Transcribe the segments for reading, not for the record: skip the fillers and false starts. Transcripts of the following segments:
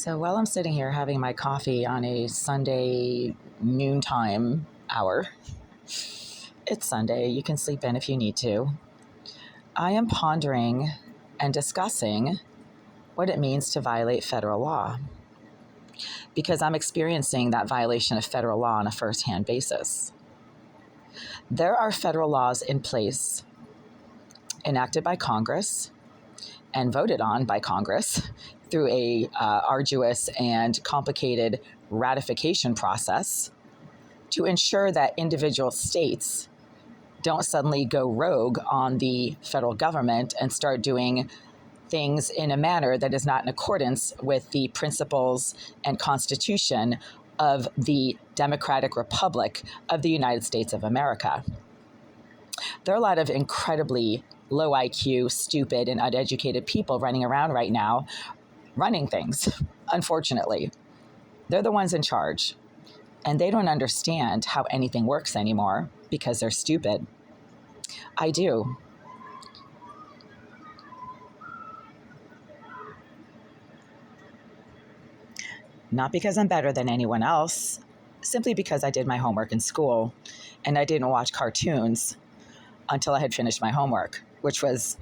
So while I'm sitting here having my coffee on a Sunday noontime hour, it's Sunday, you can sleep in if you need to, I am pondering and discussing what it means to violate federal law, because I'm experiencing that violation of federal law on a first-hand basis. There are federal laws in place enacted by Congress and voted on by Congress through a arduous and complicated ratification process to ensure that individual states don't suddenly go rogue on the federal government and start doing things in a manner that is not in accordance with the principles and constitution of the Democratic Republic of the United States of America. There are a lot of incredibly low IQ, stupid, and uneducated people running around right now, running things, unfortunately. They're the ones in charge, and they don't understand how anything works anymore because they're stupid. I do. Not because I'm better than anyone else, simply because I did my homework in school and I didn't watch cartoons until I had finished my homework, which was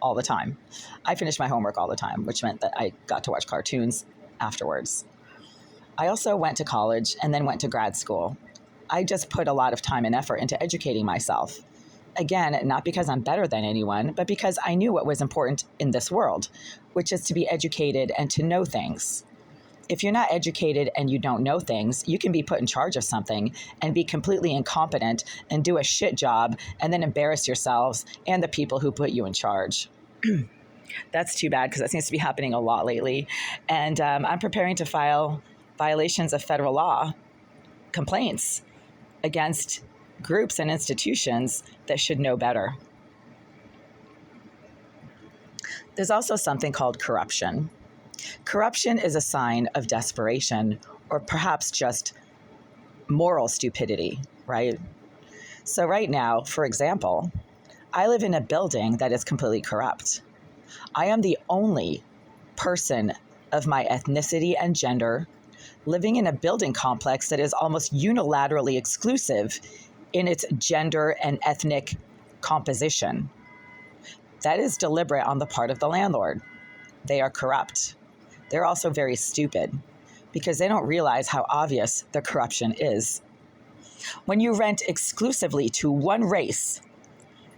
all the time. I finished my homework all the time, which meant that I got to watch cartoons afterwards. I also went to college and then went to grad school. I just put a lot of time and effort into educating myself. Again, not because I'm better than anyone, but because I knew what was important in this world, which is to be educated and to know things. If you're not educated and you don't know things, you can be put in charge of something and be completely incompetent and do a shit job and then embarrass yourselves and the people who put you in charge. That's too bad because that seems to be happening a lot lately. And I'm preparing to file violations of federal law complaints against groups and institutions that should know better. There's also something called corruption. Corruption is a sign of desperation or perhaps just moral stupidity, right? So right now, for example, I live in a building that is completely corrupt. I am the only person of my ethnicity and gender living in a building complex that is almost unilaterally exclusive in its gender and ethnic composition. That is deliberate on the part of the landlord. They are corrupt. They're also very stupid because they don't realize how obvious the corruption is. When you rent exclusively to one race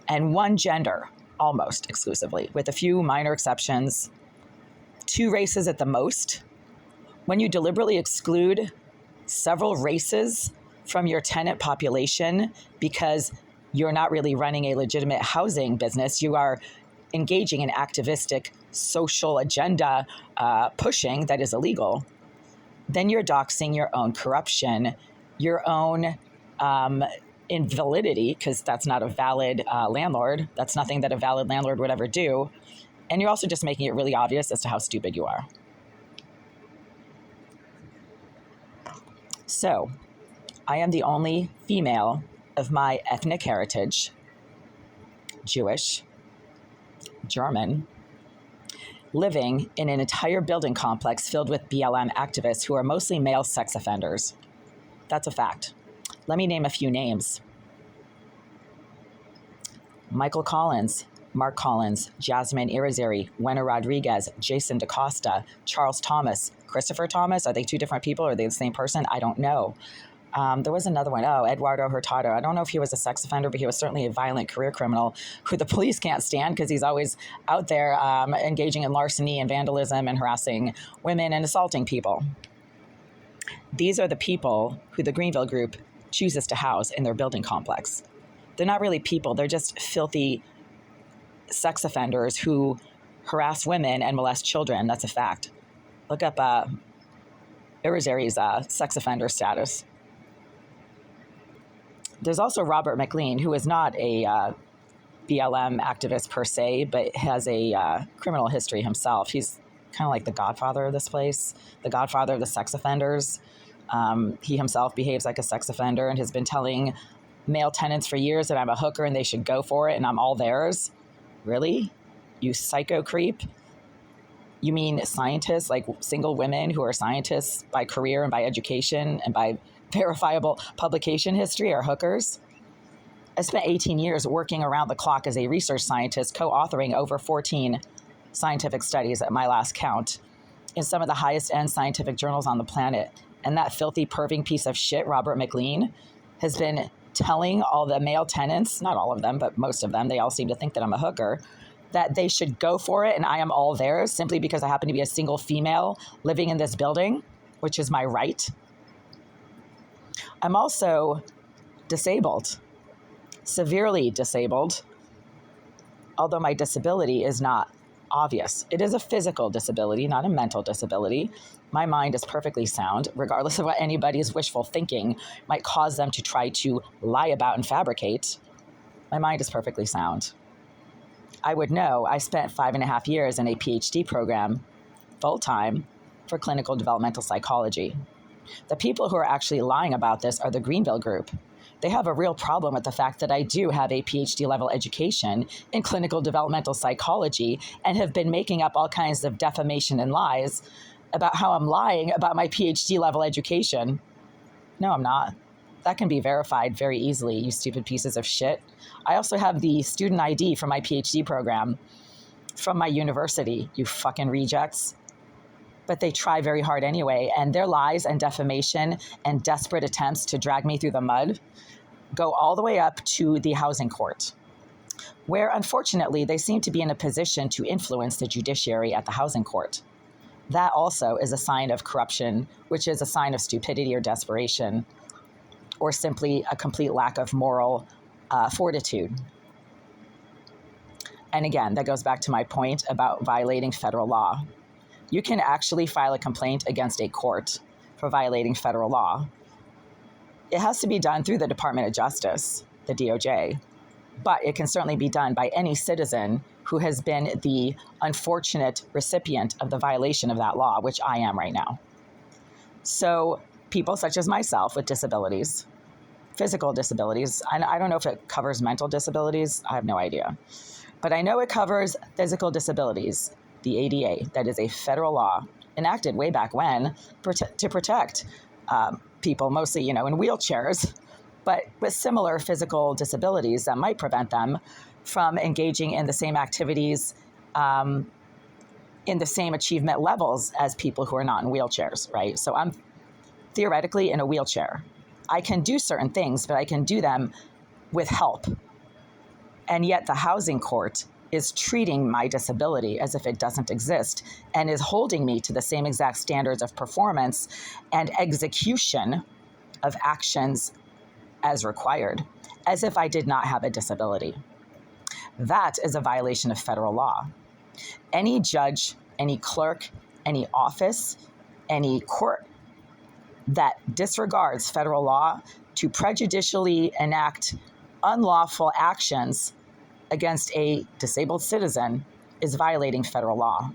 and one gender, almost exclusively, with a few minor exceptions, two races at the most, when you deliberately exclude several races from your tenant population because you're not really running a legitimate housing business, you are engaging in activistic social agenda pushing that is illegal, then you're doxing your own corruption, your own invalidity, because that's not a valid landlord. That's nothing that a valid landlord would ever do. And you're also just making it really obvious as to how stupid you are. So, I am the only female of my ethnic heritage, Jewish, German, living in an entire building complex filled with BLM activists who are mostly male sex offenders. That's a fact. Let me name a few names. Michael Collins, Mark Collins, Jasmine Irizarry, Wena Rodriguez, Jason DaCosta, Charles Thomas, Christopher Thomas. Are they two different people? Are they the same person? I don't know. There was another one. Eduardo Hurtado. I don't know if he was a sex offender, but he was certainly a violent career criminal who the police can't stand because he's always out there engaging in larceny and vandalism and harassing women and assaulting people. These are the people who the Greenville Group chooses to house in their building complex. They're not really people. They're just filthy sex offenders who harass women and molest children. That's a fact. Look up Irizarry's sex offender status. There's also Robert McLean, who is not a BLM activist per se, but has a criminal history himself. He's kind of like the godfather of this place, the godfather of the sex offenders. He himself behaves like a sex offender and has been telling male tenants for years that I'm a hooker and they should go for it and I'm all theirs. Really? You psycho creep? You mean scientists, like single women who are scientists by career and by education and by verifiable publication history, are hookers? I spent 18 years working around the clock as a research scientist, co-authoring over 14 scientific studies at my last count in some of the highest end scientific journals on the planet. And that filthy, perving piece of shit, Robert McLean, has been telling all the male tenants, not all of them, but most of them, they all seem to think that I'm a hooker, that they should go for it and I am all theirs simply because I happen to be a single female living in this building, which is my right. I'm also disabled, severely disabled, although my disability is not obvious. It is a physical disability, not a mental disability. My mind is perfectly sound, regardless of what anybody's wishful thinking might cause them to try to lie about and fabricate. My mind is perfectly sound. I would know. I spent 5.5 years in a PhD program, full-time, for clinical developmental psychology. The people who are actually lying about this are the Greenville Group. They have a real problem with the fact that I do have a PhD level education in clinical developmental psychology and have been making up all kinds of defamation and lies about how I'm lying about my PhD level education. No, I'm not. That can be verified very easily, you stupid pieces of shit. I also have the student ID from my PhD program from my university, you fucking rejects. But they try very hard anyway, and their lies and defamation and desperate attempts to drag me through the mud go all the way up to the housing court, where unfortunately they seem to be in a position to influence the judiciary at the housing court. That also is a sign of corruption, which is a sign of stupidity or desperation, or simply a complete lack of moral fortitude. And again, that goes back to my point about violating federal law. You can actually file a complaint against a court for violating federal law. It has to be done through the Department of Justice, the DOJ, but it can certainly be done by any citizen who has been the unfortunate recipient of the violation of that law, which I am right now. So people such as myself with disabilities, physical disabilities, I don't know if it covers mental disabilities, I have no idea, but I know it covers physical disabilities, the ADA, that is a federal law enacted way back when to protect people, mostly, in wheelchairs, but with similar physical disabilities that might prevent them from engaging in the same activities in the same achievement levels as people who are not in wheelchairs, right? So I'm theoretically in a wheelchair. I can do certain things, but I can do them with help. And yet the housing court is treating my disability as if it doesn't exist and is holding me to the same exact standards of performance and execution of actions as required, as if I did not have a disability. That is a violation of federal law. Any judge, any clerk, any office, any court that disregards federal law to prejudicially enact unlawful actions against a disabled citizen is violating federal law.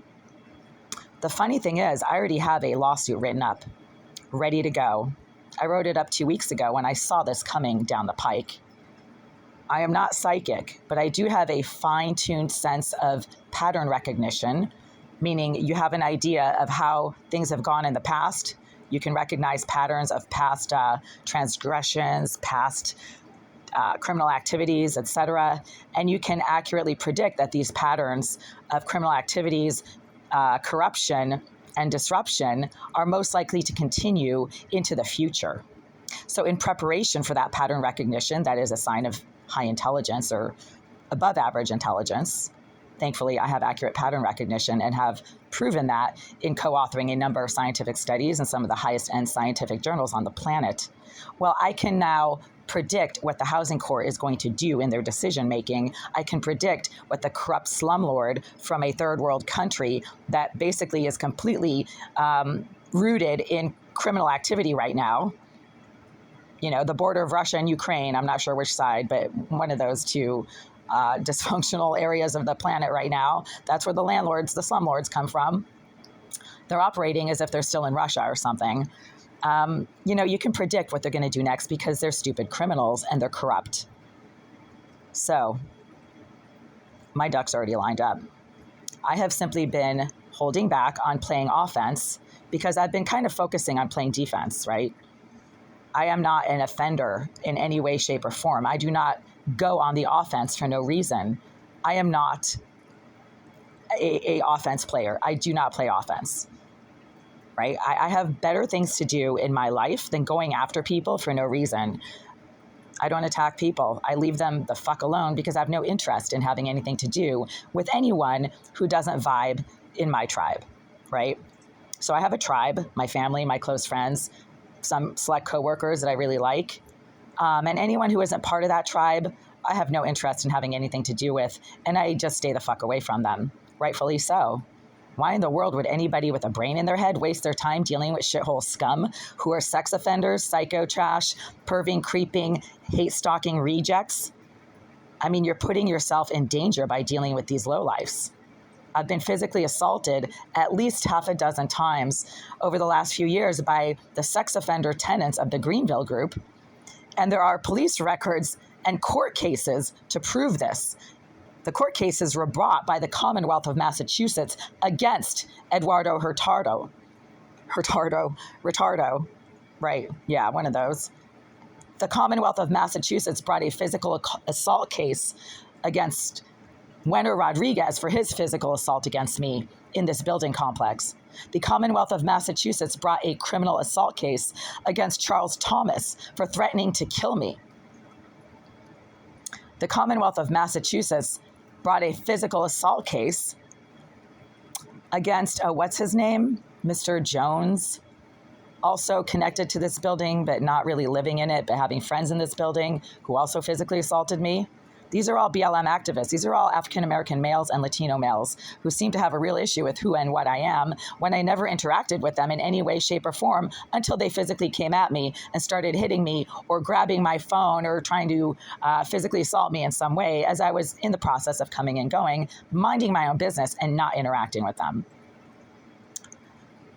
The funny thing is, I already have a lawsuit written up, ready to go. I wrote it up 2 weeks ago when I saw this coming down the pike. I am not psychic, but I do have a fine-tuned sense of pattern recognition, meaning you have an idea of how things have gone in the past. You can recognize patterns of past transgressions, past criminal activities, etc. And you can accurately predict that these patterns of criminal activities, corruption, and disruption are most likely to continue into the future. So in preparation for that pattern recognition, that is a sign of high intelligence or above average intelligence. Thankfully, I have accurate pattern recognition and have proven that in co-authoring a number of scientific studies in some of the highest end scientific journals on the planet. Well, I can now predict what the housing court is going to do in their decision making. I can predict what the corrupt slumlord from a third world country that basically is completely rooted in criminal activity right now, the border of Russia and Ukraine, I'm not sure which side, but one of those two dysfunctional areas of the planet right now. That's where the landlords, the slumlords come from. They're operating as if they're still in Russia or something. You can predict what they're going to do next because they're stupid criminals and they're corrupt. So my ducks are already lined up. I have simply been holding back on playing offense because I've been kind of focusing on playing defense, right? I am not an offender in any way, shape, or form. I do not go on the offense for no reason. I am not a offense player. I do not play offense, right? I have better things to do in my life than going after people for no reason. I don't attack people. I leave them the fuck alone because I have no interest in having anything to do with anyone who doesn't vibe in my tribe, right? So I have a tribe, my family, my close friends, some select coworkers that I really like. And anyone who isn't part of that tribe, I have no interest in having anything to do with, and I just stay the fuck away from them, rightfully so. Why in the world would anybody with a brain in their head waste their time dealing with shithole scum who are sex offenders, psycho trash, perving, creeping, hate-stalking rejects? I mean, you're putting yourself in danger by dealing with these lowlifes. I've been physically assaulted at least half a dozen times over the last few years by the sex offender tenants of the Greenville group. And there are police records and court cases to prove this. The court cases were brought by the Commonwealth of Massachusetts against Eduardo Hurtado. Hurtado. Right. Yeah, one of those. The Commonwealth of Massachusetts brought a physical assault case against Wenner Rodriguez for his physical assault against me in this building complex. The Commonwealth of Massachusetts brought a criminal assault case against Charles Thomas for threatening to kill me. The Commonwealth of Massachusetts brought a physical assault case against, what's his name? Mr. Jones, also connected to this building, but not really living in it, but having friends in this building who also physically assaulted me. These are all BLM activists. These are all African-American males and Latino males who seem to have a real issue with who and what I am when I never interacted with them in any way, shape, or form until they physically came at me and started hitting me or grabbing my phone or trying to physically assault me in some way as I was in the process of coming and going, minding my own business and not interacting with them.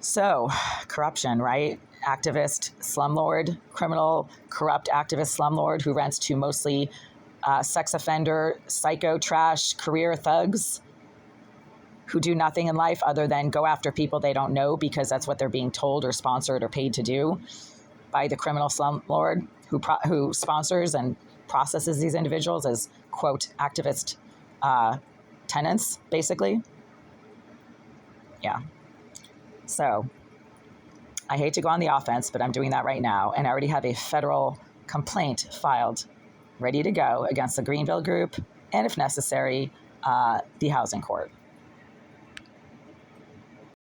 So, corruption, right? Activist, slumlord, criminal, corrupt activist slumlord who rents to mostly sex offender, psycho trash, career thugs who do nothing in life other than go after people they don't know because that's what they're being told or sponsored or paid to do by the criminal slumlord who sponsors and processes these individuals as, quote, activist tenants, basically. Yeah. So I hate to go on the offense, but I'm doing that right now. And I already have a federal complaint filed ready to go against the Greenville group, and if necessary, the housing court.